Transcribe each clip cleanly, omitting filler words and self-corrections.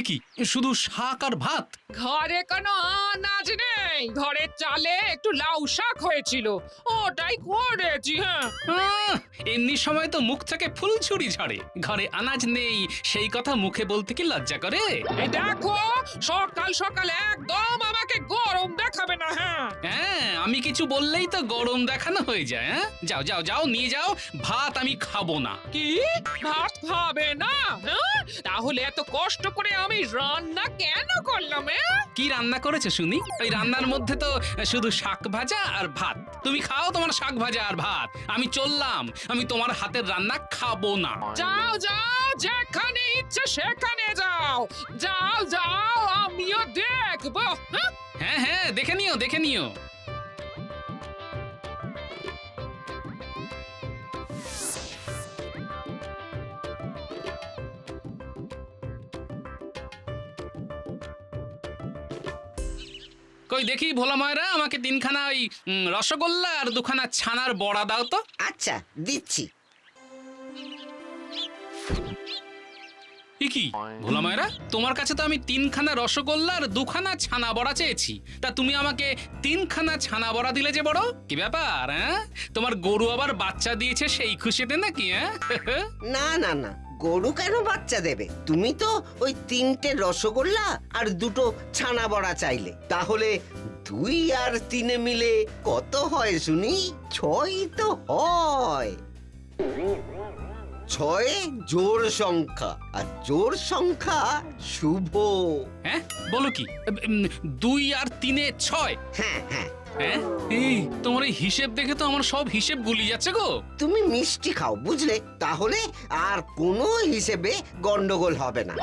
কি শুধু শাক আর ভাত? ঘরে কোনো আনাজ নেই, ঘরের চালে একটু লাউ শাক হয়েছিল, ওটাই করেছি। হ্যাঁ, আহ, এমনি সময় তো মুখ থেকে ফুলঝুরি ঝরে, ঘরে আনাজ নেই সেই কথা মুখে বলতে কি লজ্জা করে? এই দেখো, সকাল সকাল একদম আমাকে গরম দেখাবে না। হ্যাঁ, হ্যাঁ, আমি কিছু বললেই তো গরম দেখানো হয়ে যায়। হ্যাঁ, যাও যাও যাও, নিয়ে যাও ভাত, আমি খাবো না। কি ভাত খাবে না? হ্যাঁ, তাহলে এত কষ্ট করে আমি রান্না কেন করলাম? কি রান্না করেছে শুনি? ওই রান্নার মধ্যে তো শুধু শাক ভাজা আর ভাত। তুমি খাও তোমার শাক ভাজা আর ভাত, আমি চললাম। আমি তোমার হাতের রান্না খাবো না। যাও যাও, যেখানে ইচ্ছে সেখানে যাও, যাও যাও, আমিও দেখবো। হ্যাঁ, হ্যাঁ হ্যাঁ, দেখে নিও দেখে নিও। কই দেখি ভোলা ময়রা, আমাকে তিনখানা ওই রসগোল্লা আর দুখানা ছানার বড়া দাও তো। আচ্ছা, দিচ্ছি। কি ভোলা ময়রা, তোমার কাছে তো আমি তিনখানা রসগোল্লা আর দুখানা ছানা বড়া চেয়েছি, তা তুমি আমাকে তিনখানা ছানা বড়া দিলে যে বড়? কি ব্যাপার? হ্যাঁ, তোমার গরু আবার বাচ্চা দিয়েছে সেই খুশিতে নাকি? হ্যাঁ না না না, গরু কেন বাচ্চা দেবে? তুমি তো ওই 3টে রসগোল্লা আর 2টো ছানা বড়া চাইলে, তাহলে 2 আর 3 মিলে কত হয় শুনি? 6 তো হয়। 6 জোড় সংখ্যা, আর জোড় সংখ্যা শুভ। হ্যাঁ, বলো কি? 2 আর 3 6? হ্যাঁ হ্যাঁ, হ্যাঁ, এই তোমার এই হিসেব দেখে তো আমার সব হিসেব গুলিয়ে যাচ্ছে গো। তুমি মিষ্টি খাও বুঝলে, তাহলে আর কোনো হিসেবে গন্ডগোল হবে না।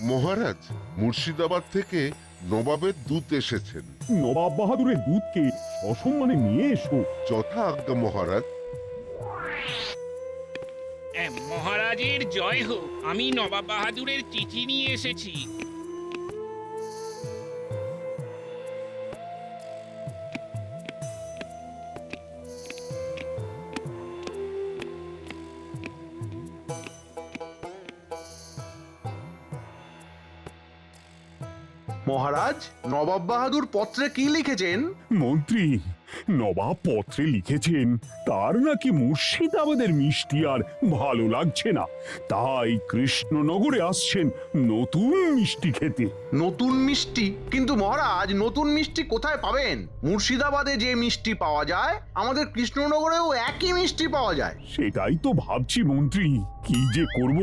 মহারাজ, মুর্শিদাবাদ থেকে নবাবের দূত এসেছেন। নবাব বাহাদুরের দুধকে সসম্মানে নিয়ে এসো। যথা আজ্ঞা মহারাজ। মহারাজের জয় হোক, আমি নবাব বাহাদুরের চিঠি নিয়ে এসেছি। মহারাজ, নবাব বাহাদুর পত্রে কি লিখেছেন? মন্ত্রী, নবাব পত্রে লিখেছেন তার নাকি মুর্শিদাবাদের মিষ্টি আর ভালো লাগছে না, তাই কৃষ্ণনগরে আসছেন নতুন মিষ্টি খেতে। নতুন মিষ্টি? কিন্তু মহারাজ, নতুন মিষ্টি কোথায় পাবেন? মুর্শিদাবাদে যে মিষ্টি পাওয়া যায় আমাদের কৃষ্ণনগরেও একই মিষ্টি পাওয়া যায়। সেটাই তো ভাবছি মন্ত্রী, কি যে করব।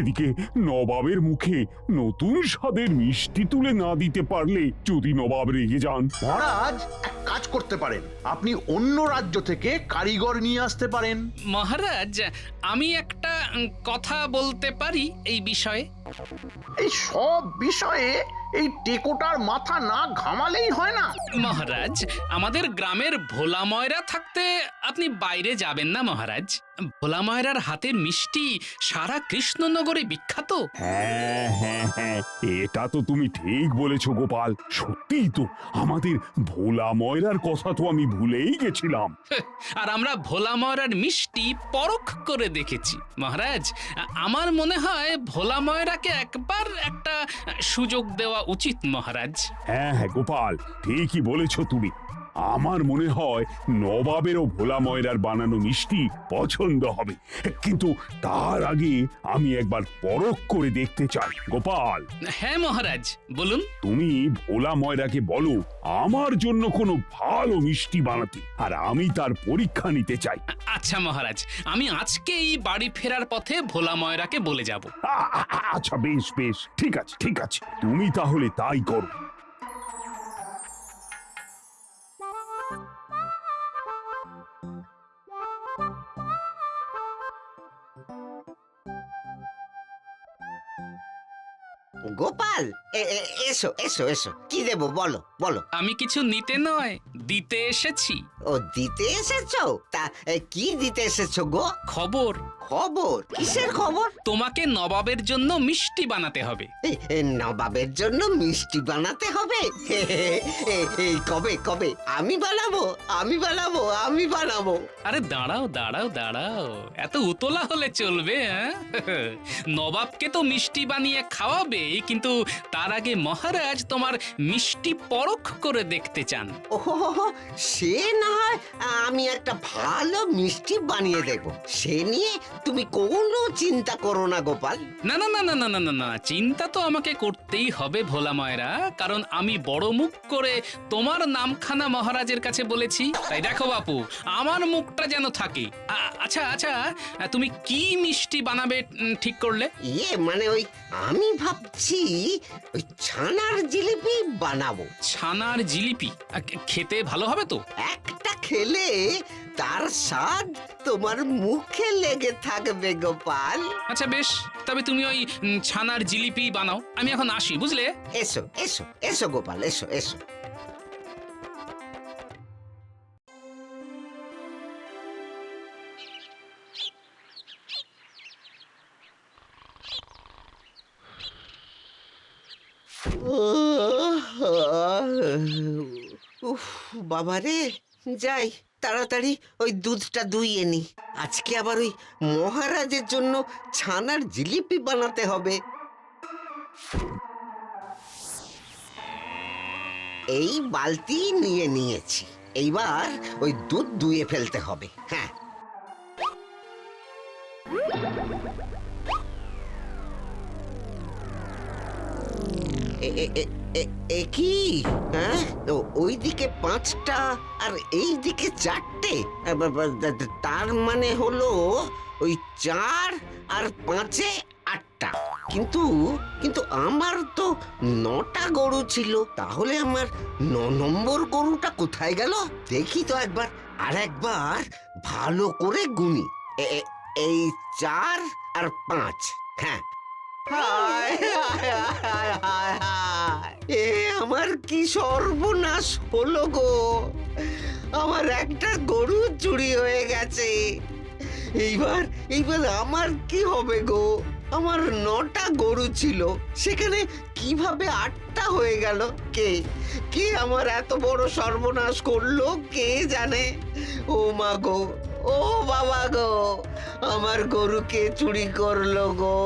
এদিকে নবাবের মুখে নতুন স্বাদের মিষ্টি তুলে না দিতে পারলে যদি নবাব রেগে যান। মহারাজ, এক কাজ করতে পারেন, আপনি অন্য রাজ্য থেকে কারিগর নিয়ে আসতে পারেন। মহারাজ, আমি একটা কথা বলতে পারি এই বিষয়ে? এই সব বিষয়ে এই টেকোটার মাথা না ঘামালেই হয় না। মহারাজ, আমাদের গ্রামের ভোলা ময়রা থাকতে আপনি বাইরে যাবেন না মহারাজ। ভোলা ময়রার হাতের মিষ্টি সারা কৃষ্ণনগরে বিখ্যাত। হ্যাঁ হ্যাঁ হ্যাঁ, এটা তো তুমি ঠিক বলেছো গোপাল, সত্যিই তো, আমাদের ভোলা ময়রার কথা তো আমি ভুলেই গেছিলাম। আর আমরা ভোলা ময়রার মিষ্টি পরখ করে দেখেছি মহারাজ। আমার মনে হয় ভোলা ময়রাকে একবার একটা সুযোগ দেওয়া উচিত মহারাজ। হ্যাঁ হ্যাঁ গোপাল, ঠিকই বলেছো তুমি। আমার মনে হয় নবাবেরও ভোলা ময়রার বানানো মিষ্টি পছন্দ হবে, কিন্তু তার আগে আমি একবার পরখ করে দেখতে চাই। গোপাল, হ্যাঁ মহারাজ, বলুন। তুমি ভোলা ময়রাকে বলো আমার জন্য কোনো ভালো মিষ্টি বানাতে, আর আমি তার পরীক্ষা নিতে চাই। আচ্ছা মহারাজ, আমি আজকেই বাড়ি ফেরার পথে ভোলা ময়রাকে বলে যাব। আচ্ছা বেশ বেশ, ঠিক আছে ঠিক আছে, তুমি তাহলে তাই করো। গোপাল, এসো এসো এসো, কি দেবো বলো বলো। আমি কিছু নিতে নয়, দিতে এসেছি। ও, দিতে এসেছো? তা কি দিতে এসেছো গো? খবর। খবর? কিসের খবর? তোমাকে নবাবের জন্য মিষ্টি বানাতে হবে। নবাবের জন্য মিষ্টি বানাতে হবে? এই কবে কবে? আমি বানাবো, আমি বানাবো, আমি বানাবো। আরে দাঁড়াও দাঁড়াও দাঁড়াও, এত উতলা হলে চলবে? নবাবকে তো মিষ্টি বানিয়ে খাওয়াবেই, কিন্তু তার আগে মহারাজ তোমার মিষ্টি পরখ করে দেখতে চান। ওহো, সে না হয় আমি একটা ভালো মিষ্টি বানিয়ে দেব, সে নিয়ে তুমি কোনো চিন্তা করো না গোপাল। না না না না না না না না, চিন্তা তো আমাকে করতেই হবে ভোলা ময়রা, কারণ আমি বড় মুখ করে তোমার নামখানা মহারাজের কাছে বলেছি। তাই দেখো বাপু, আমার মুখটা যেন থাকে। আচ্ছা আচ্ছা, তুমি কি মিষ্টি বানাবে ঠিক করলে? মানে ওই আমি ভাবছি ওই ছানার জিলিপি বানাবো। ছানার জিলিপি খেতে ভালো হবে তো? একটা খেলে তার স্বাদ তোমার মুখে লেগে থাকবে গোপাল। আচ্ছা বেশ, তবে তুমি ওই ছানার জিলিপি বানাও, আমি এখন আসি, বুঝলে? এসো এসো এসো গোপাল, এসো এসো। উফ বাবারে, যাই তাড়াতাড়ি ওই দুধটা দুইয়ে নি। আজকে আবার ওই মহারাজের জন্য ছানার জিলিপি বানাতে হবে। এই বালতি নিয়ে নিয়েছি, এইবার ওই দুধ দুইয়ে ফেলতে হবে। হ্যাঁ, কি? হ্যাঁ, ওইদিকে 5টা আর এই দিকে 4টে, তার মানে হলো ওই 4 আর 5-এ 8টা। কিন্তু কিন্তু আমার তো 9টা গরু ছিল, তাহলে আমার 9 নম্বর গরুটা কোথায় গেল? দেখি তো একবার, আর একবার ভালো করে গুনি। এই 4 আর 5, হ্যাঁ। হায় হায় হায় হায় হায়, এ আমার কি সর্বনাশ হলো গো! আমার একটা গরু চুরি হয়ে গেছে। এইবার এইবার আমার কি হবে গো? আমার 9টা গরু ছিল, সেখানে কিভাবে 8টা হয়ে গেল? কে আমার এত বড় সর্বনাশ করলো কে জানে? ও মা গো, ও বাবা গো, আমার গরুকে চুরি করলো গো!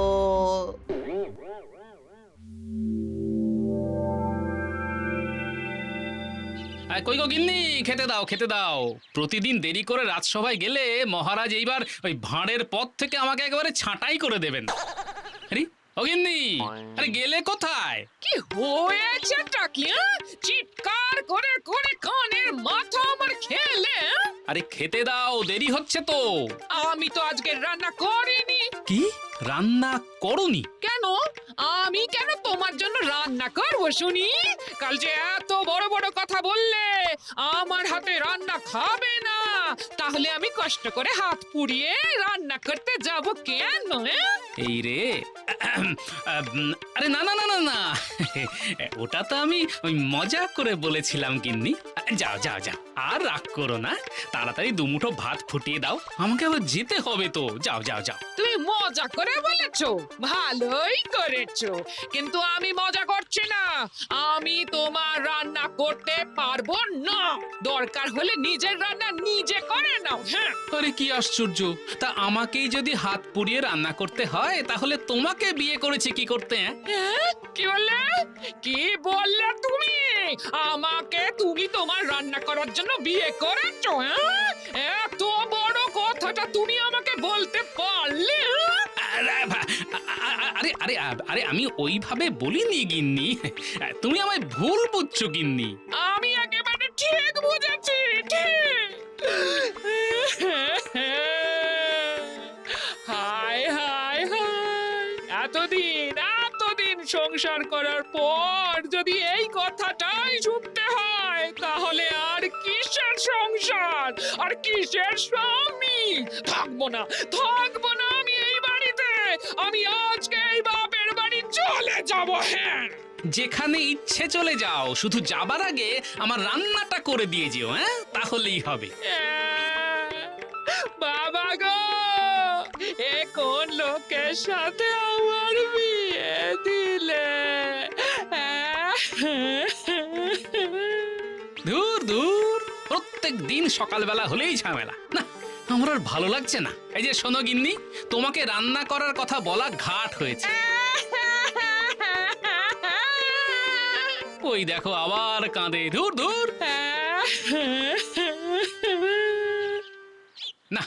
কই গো গিন্নি, খেতে দাও খেতে দাও। প্রতিদিন দেরি করে রাজসভায় গেলে মহারাজ এইবার ওই ভাঁড়ের পথ থেকে আমাকে একেবারে ছাঁটাই করে দেবেন। আরে ও গিন্নি, আরে গেলে কোথায়? কি হয়েছেটা কি? চিৎকার করে করে কানের মাথা আমার খেলে? আরে খেতে দাও, দেরি হচ্ছে তো। আমি তো আজকে রান্না করিনি। কি রান্না করনি? কেন? আমি কেন তোমার জন্য রান্না করবো শুনি? কাল যে এত বড় বড় কথা বললে আমার হাতে রান্না খাবে না, তাহলে আমি কষ্ট করে হাত পুড়িয়ে রান্না করতে যাব কেন? এই রে, আরে না না না না না, ওটা তো আমি ওই মজা করে বলেছিলাম গিন্নি। যাও যাও যাও, আর রাগ করো না, তাড়াতাড়ি দুমুঠো ভাত ফুটিয়ে দাও, আমাকে আবার যেতে হবে তো। যাও যাও যাও। তুমি মজা করে বলেছো, ভালোই করেছো, কিন্তু আমি মজা করছি না। আমি তোমার রান্না করতে পারবো না। দরকার হলে নিজের রান্না নিজে করে নাও। হ্যাঁ, আরে কি আশ্চর্য! তা আমাকেই যদি হাত পুড়িয়ে রান্না করতে হয়, তাহলে তোমাকে বিয়ে করেছি কি করতে? কি বললে? কি বললে তুমি? আমাকে তুমি তোমার রান্না করার জন্য বিয়ে করেছো? এত বড় কথাটা তুমি আমাকে বলতে পারলে? আরে আরে আরে আমি ওইভাবে বলিনি গিন্নি, তুমি আমায় ভুল বুঝছো গিন্নি। আমি একেবারে ঠিক বুঝেছি, ঠিক। হায় হায় হায়, এতদিন সংসার করার পর যদি এই কথাটাই শুনতে হয়, তাহলে আর কিসের সংসার, আর কিসের স্বামী? থাকবো না আমি এই বাড়িতে। আমি আজকে এই বাপের বাড়ি চলে যাব। হ্যাঁ, যেখানে ইচ্ছে চলে যাও, শুধু যাবার আগে আমার রান্নাটা করে দিয়ে যেও। হ্যাঁ, তাহলেই হবে। বাবা গো, লোকের সাথে আমার বিয়ে দিলে। দূর দূর, প্রত্যেক দিন সকালবেলা হলেই ঝামেলা। না, আমার আর ভালো লাগছে না। এই যে শোনো গিন্নি, তোমাকে রান্না করার কথা বলা ঘাট হয়েছে। ওই দেখো আবার কাঁদে। দূর দূর। না,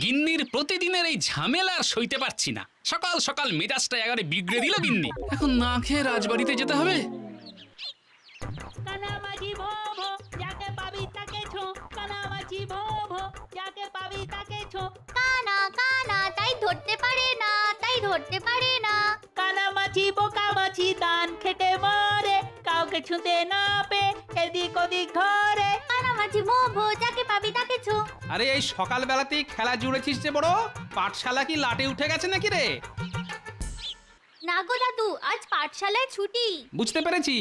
গিন্নির প্রতিদিনের এই ঝামেলা আর সইতে পারছি না। সকাল সকাল মেজাজটা একেবারে বিগড়ে দিল গিন্নি। এখন না খেয়ে রাজবাড়িতে যেতে হবে। কানামাছি ভো ভো, যাকে পাবি তাকে ছো। কানামাছি ভো ভো, যাকে পাবি তাকে ছো। কানা কানা তাই ধরতে পারে না, তাই ধরতে পারে না। কানামাছি বোকা মাছি, দান খেটে মরে, কাউকে ছুঁতে না পে এদিক ওদিক ধরে। কানামাছি ভো ভো, যাকে পাবি তাকে ছো। আরে এই সকালবেলাতেই খেলা জুড়েছিস যে বড়, পাঠশালা কি লাটে উঠে গেছে নাকি রে? না গো দাদু, আজ পাঠশালায় ছুটি। বুঝতে পেরেছি,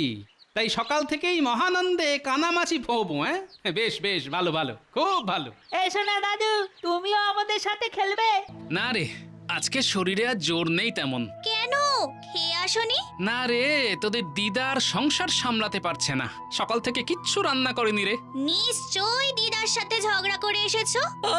তাই সকাল থেকেই মহানন্দে কানামাছি ভোবো। হ্যাঁ, বেশ বেশ, ভালো ভালো, খুব ভালো। এসো না দাদু, তুমিও আমাদের সাথে খেলবে। না রে, আজকে শরীরে আর জোর নেই তেমন। কেন, খেয়ে আসনি? না রে, তোদের দিদার সংসার সামলাতে পারছে না, সকাল থেকে কিচ্ছু রান্না করেনি রে। নিশ্চয়ই দিদার সাথে ঝগড়া করে এসেছো। ও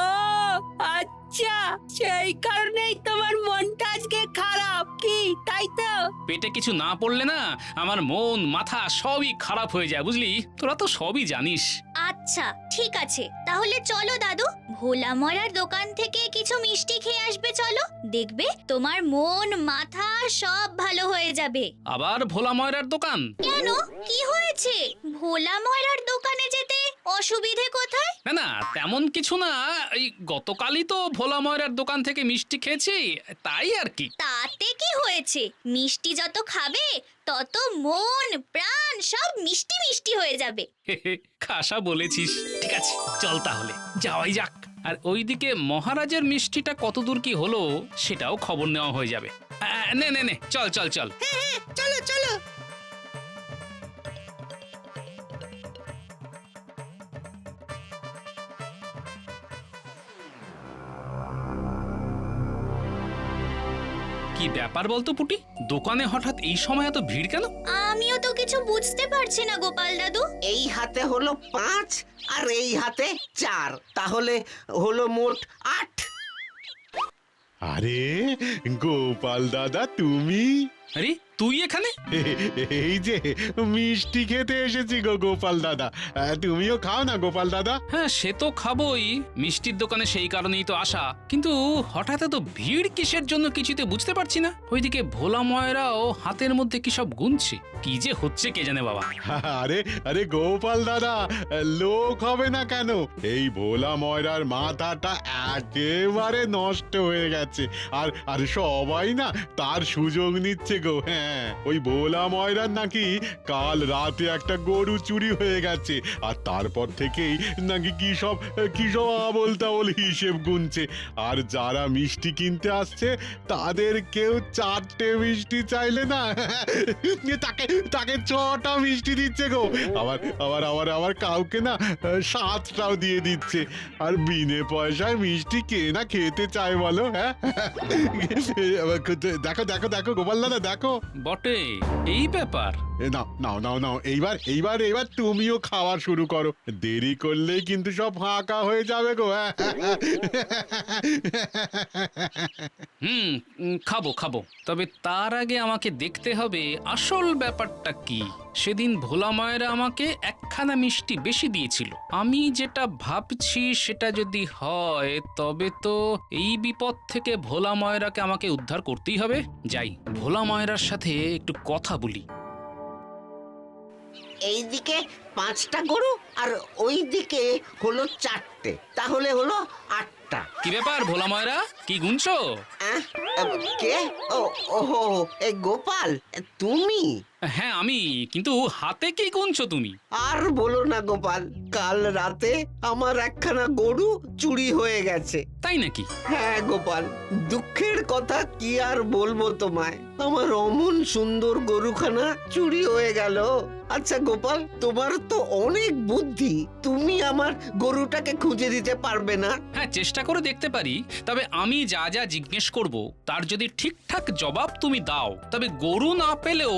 আচ্ছা, সেই কারণেই তোমার মনটা আজকে খারাপ, কি তাই তো? পেটে কিছু না পড়লে না আমার মন মাথা সবই খারাপ হয়ে যায়, বুঝলি? তোরা তো সবই জানিস। আচ্ছা ঠিক আছে, তাহলে চলো দাদু, ভোলা মরার দোকান থেকে কিছু মিষ্টি খেয়ে আসবে। চলো, দেখবে তোমার মন মাথা সব ভালো হয়ে যাবে। আবার ভোলা ময়রার দোকান? কেন, কি হয়েছে? ভোলা ময়রার দোকানে যেতে অসুবিধে কোথায়? না না, তেমন কিছু না, এই গতকালই তো ভোলা ময়রার দোকান থেকে মিষ্টি খেয়েছি, তাই আর কি। তাতে কি হয়েছে? মিষ্টি যত খাবে তত মন প্রাণ সব মিষ্টি মিষ্টি হয়ে যাবে। খাসা বলেছিস। ঠিক আছে, চল তাহলে যাওয়াই যাক। আর ওইদিকে মহারাজের মিষ্টিটা কতদূর কি হলো সেটাও খবর নেওয়া হয়ে যাবে। নে নে নে, চল চল চল। চলো চলো। কি ব্যাপার বলতো পুটি, দোকানে হঠাৎ এই সময় এত ভিড় কেন? আমিও তো কিছু বুঝতে পারছি না গোপাল দাদু। এই হাতে হলো 5 আর এই হাতে 4, তাহলে হলো মোট 8। আরে গোপাল দাদা, তুমি? আরে তুই এখানে? এই যে মিষ্টি খেতে এসেছি গো গোপাল দাদা, তুমিও খাও না গোপাল দাদা। হ্যাঁ, সে তো খাবোই, মিষ্টির দোকানে সেই কারণেই তো আসা। কিন্তু হঠাৎ এত ভিড় কিসের জন্য কিছুতে বুঝতে পারছি না। ওইদিকে ভোলা ময়রাও হাতের মধ্যে কি সব গুনছে, কি যে হচ্ছে কে জানে বাবা। আরে আরে গোপাল দাদা, লোক হবে না কেন? এই ভোলা ময়রার মাথাটা একেবারে নষ্ট হয়ে গেছে, আর সবাই না তার সুযোগ নিচ্ছে গো। হ্যাঁ, ওই ভোলা ময়রার নাকি কাল রাতে একটা গরু চুরি হয়ে গেছে, আর তারপর থেকেই নাকি কি সব আবোল তাবোল হিসেব গুনছে। আর যারা মিষ্টি কিনতে আসছে তাদের কেউ 4টে মিষ্টি চাইলে না তাকে 6টা মিষ্টি দিচ্ছে গো। আবার কাউকে না 7টাও দিয়ে দিচ্ছে। আর বিনে পয়সায় মিষ্টি কে না খেতে চায় বলো? হ্যাঁ, দেখো দেখো দেখো গোপাল দাদা, দেখো। বটে, এই ব্যাপার। নাও এইবার তুমিও খাওয়া শুরু করো, দেরি করলেই কিন্তু সব ফাঁকা হয়ে যাবে গো। খাবো খাবো, তবে তার আগে আমাকে দেখতে হবে আসল ব্যাপারটা কি। সেদিন ভোলা ময়রা আমাকে 1খানা মিষ্টি বেশি দিয়েছিল। আমি যেটা ভাবছি সেটা যদি হয় তবে তো এই বিপদ থেকে ভোলা ময়রাকে আমাকে উদ্ধার করতেই হবে। যাই, ভোলা ময়রার সাথে একটু কথা বলি। এইদিকে 5টা গরু আর ওইদিকে হলো 4টে, তাহলে হলো 8টা। কি ব্যাপার ভোলা ময়রা, কি গুনছো? কে? ওহো, এই গোপাল, তুমি? হ্যাঁ আমি, কিন্তু হাতে কি গুনছো তুমি? আর বলো না গোপাল, কাল রাতে আমার একখানা গরু চুরি হয়ে গেছে। তাই নাকি? হ্যাঁ গোপাল, দুঃখের কথা কি আর বলবো তোমায়, আমার অমন সুন্দর গরুখানা চুরি হয়ে গেল। আচ্ছা গোপাল, তোমার তো অনেক বুদ্ধি, তুমি আমার গরুটাকে খুঁজে দিতে পারবে না? হ্যাঁ, চেষ্টা করে দেখতে পারি। তবে আমি যা যা জিজ্ঞেস করব তার যদি ঠিকঠাক জবাব তুমি দাও, তবে গরু না পেলেও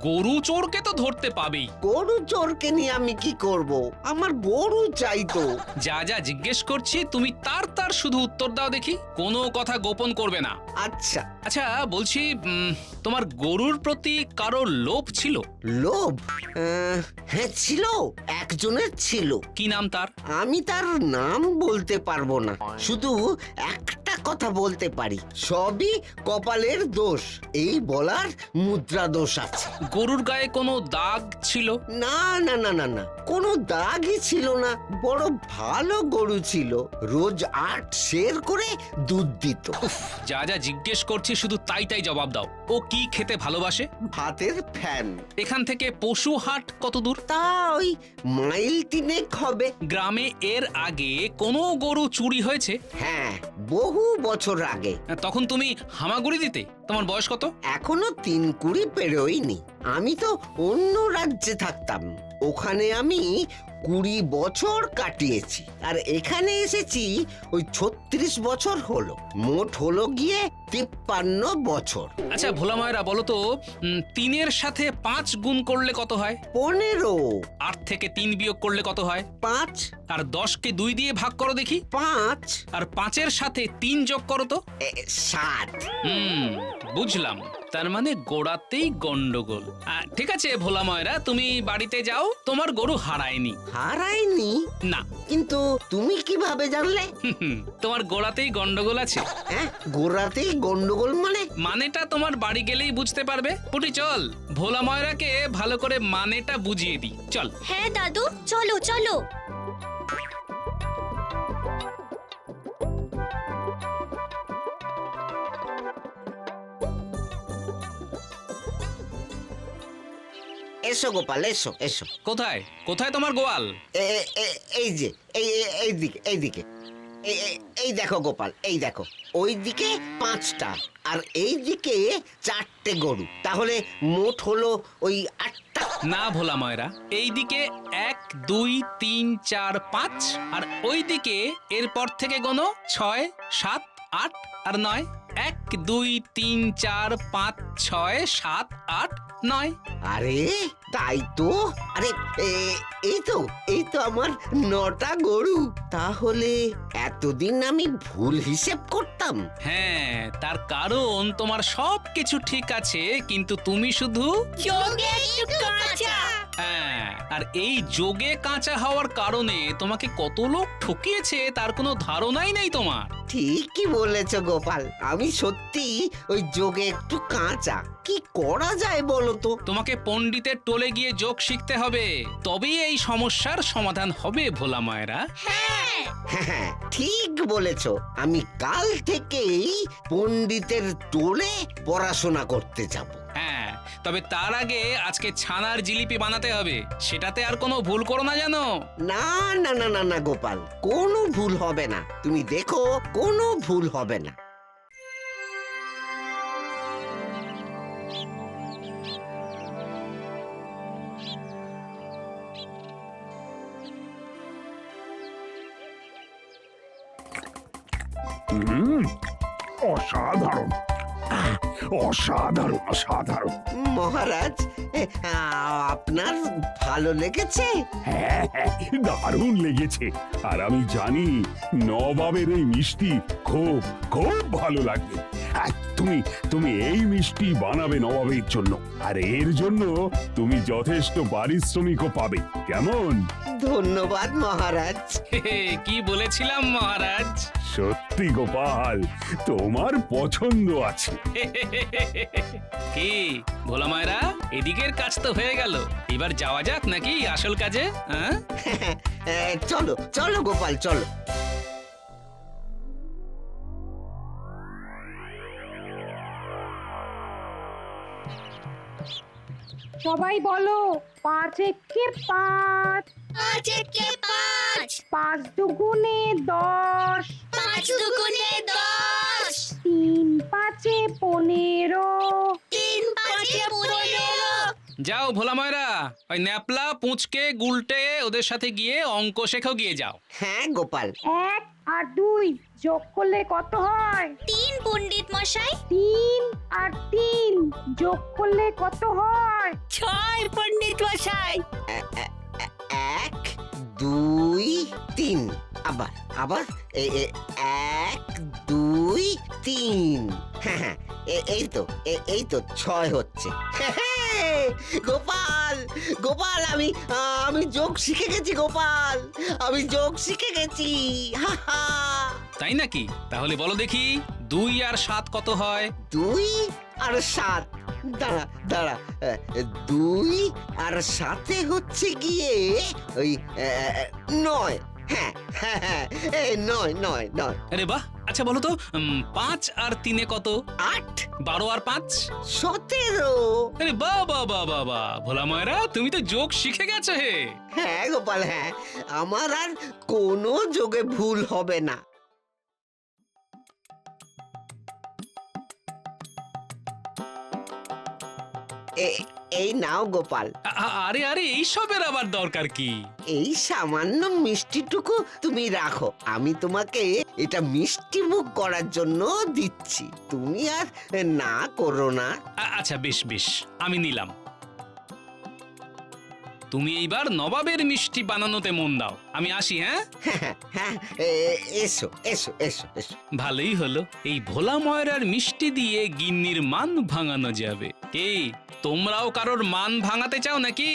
গরু চোরকে তো ধরতে পাবেই। গরু চোরকে নিয়ে আমি কি করব? আমার গরু চাই তো। যা যা জিজ্ঞেস করছি তুমি তার তার শুধু উত্তর দাও দেখি, কোনো কথা গোপন করবে না। আচ্ছা। আচ্ছা বলছি, তোমার গরুর প্রতি কারো লোভ ছিল? লোভ? হ্যাঁ ছিল, একজনের ছিল। কি নাম তার? আমি তার নাম বলতে পারবো না, শুধু একটা কথা বলতে পারি, সবই কপালের দোষ, এই বলার মুদ্রা দোষ আছে। গরুর গায়ে কোনো দাগ ছিল? না না না না না, কোনো দাগই ছিল না, বড় ভালো গরু ছিল, রোজ 8 সের করে দুধ দিত। যা যা জিজ্ঞেস করছি শুধু তাই তাই জবাব দাও। ও কি খেতে ভালোবাসে? ভাতের ফ্যান। এখান থেকে পশু হাট কত দূর? তা ওই মাইল 3 হবে। গ্রামে এর আগে কোনো গরু চুরি হয়েছে? হ্যাঁ, বহু বছর আগে। তখন তুমি হামাগুড়ি দিতে? তোমার বয়স কত? এখনো 3-20 পেরোয়নি। আমি তো অন্য রাজ্যে থাকতাম, ওখানে আমি 20 বছর কাটিয়েছি, আর এখানে এসেছি ওই 36 বছর হলো, মোট হলো গিয়ে 53 বছর। আচ্ছা ভোলা মায়েরা বলো তো, 3-এর সাথে 5 গুণ করলে কত হয়? 15। 8 থেকে 3 বিয়োগ করলে কত হয়? 5। আর 10কে 2 দিয়ে ভাগ করো দেখি। 5। আর 5-এর সাথে 3 যোগ করো তো। 7। বুঝলাম, তার মানে গোড়াতেই গন্ডগোল। ঠিক আছে ভোলা ময়রা, তুমি বাড়িতে যাও, তোমার গরু হারায়নি। হারায়নি? না। কিন্তু তুমি কিভাবে জানলে? তোমার গোড়াতেই গন্ডগোল আছে। হ্যাঁ, গোড়াতেই গন্ডগোল মানে? মানেটা তোমার বাড়ি গেলেই বুঝতে পারবে। পুটি চল, ভোলা ময়রাকে ভালো করে মানেটা বুঝিয়ে দিই, চল। হ্যাঁ দাদু, চলো চলো। এসো গোপাল, এসো এসো। কোথায় কোথায় তোমার গোয়াল? এই যে এইদিকে এই দেখো গোপাল, এই দেখো, ওই দিকে 5টা আর এই দিকে 4টে গরু, তাহলে মোট হলো ওই 8টা। না ভোলা ময়রা, এইদিকে 1 2 3 4 5, আর ওইদিকে এরপর থেকে গোনো 6 7 8 আর 9। 1 2 3 4 5 6 7 8 9। আরে তাই তো, আরে এই তো আমার 9টা গরু। তাহলে এতদিন আমি ভুল হিসেব করতাম। হ্যাঁ, তার কারণ তোমার সব কিছু ঠিক আছে, কিন্তু তুমি শুধু যোগে একটু কাঁচা। হ্যাঁ, আর এই যোগে কাঁচা হওয়ার কারণে তোমাকে কত লোক ঠকিয়েছে তার কোনো ধারণাই নেই তোমার। ঠিকই বলেছ গোপাল, আমি সত্যি ওই যোগে একটু কাঁচা। কি করা যায় বলো তো? তোমাকে পণ্ডিতের টোলে গিয়ে যোগ শিখতে হবে, তবেই এই সমস্যার সমাধান হবে ভোলা মায়েরা। হ্যাঁ, ঠিক বলেছ, আমি কাল থেকেই পণ্ডিতের টোলে পড়াশোনা করতে যাব। হ্যাঁ, তবে তার আগে আজকে ছানার জিলিপি বানাতে হবে, সেটাতে আর কোনো ভুল করো না জানো। না না না না না গোপাল, কোনো ভুল হবে না, তুমি দেখো কোনো ভুল হবে না। অসাধারণ, অসাধারণ, অসাধারণ। মহারাজ, আপনার ভালো লেগেছে? হ্যাঁ, দারুণ লেগেছে। আর আমি জানি নবাবের এই মিষ্টি খুব খুব ভালো লাগবে। তুমি তুমি এই মিষ্টি বানাবে নবাবের জন্য, আর এর জন্য তুমি যথেষ্ট পারিশ্রমিকও পাবে, কেমন? ধন্যবাদ মহারাজ। কি বলেছিলাম মহারাজ? সত্যি গোপাল, তোমার পছন্দ আছে। কি ভোলা মায়েরা, এদিকের কাজ তো হয়ে গেল, এবার যাওয়া যাক নাকি আসল কাজে? চলো চলো গোপাল, চলো। সবাই বলো 5 একে 5, 5 একে 5, 5 দুগুণে 10, 5 দুগুণে 10, 3 5-এ 15, 3 5-এ 15। যাও ভোলা ময়রা, ওই ন্যাপলা পুঁচকে গুলটে ওদের সাথে গিয়ে অঙ্ক শেখো গিয়ে যাও। হ্যাঁ গোপাল। 1 আর 2 যোগ করলে কত হয়? 3 পণ্ডিত মশাই। 3 আর 3 যোগ করলে কত হয়? 6 পণ্ডিত মশাই। 1 2 3 আবার আবার 1 2 3। হ্যাঁ হ্যাঁ এই তো 6 হচ্ছে। গোপাল গোপাল আমি যোগ শিখে গেছি গোপাল, আমি যোগ শিখে গেছি। তাই নাকি? তাহলে বলো দেখি 2 আর 7 কত হয়? 2 আর 7, দাঁড়া 2 আর 7-এ হচ্ছে গিয়ে ওই 9। হ্যাঁ হ্যাঁ হ্যাঁ 9। আরে বাহ, আচ্ছা বলো তো 5 আর 3-এ কত? 8 12 আর 5? 17। আরে বাহ বাহ বাহ বাহ বাহ, ভোলা ময়রা তুমি তো যোগ শিখে গেছো হে। হ্যাঁ গোপাল, হ্যাঁ আমার আর কোনো যোগে ভুল হবে না। এই নাও গোপাল, আরে আরে এইসবের আবার দরকার কি? এই সামান্য মিষ্টিটুকু তুমি রাখো, আমি তোমাকে এটা মিষ্টি মুখ করার জন্য দিচ্ছি, তুমি আর না করো না। আচ্ছা বেশ বেশ, আমি নিলাম। তুমি এইবার নবাবের মিষ্টি বানানোতে মন দাও, আমি আসি। হ্যাঁ হ্যাঁ হ্যাঁ এসো এসো এসো এসো। ভালোই হলো, এই ভোলা ময়রার মিষ্টি দিয়ে গিন্নির মান ভাঙানো যাবে। কি তোমরাও কারোর মান ভাঙাতে চাও নাকি?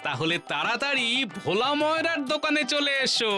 তাহলে তাড়াতাড়ি ভোলা ময়রার দোকানে চলে এসো।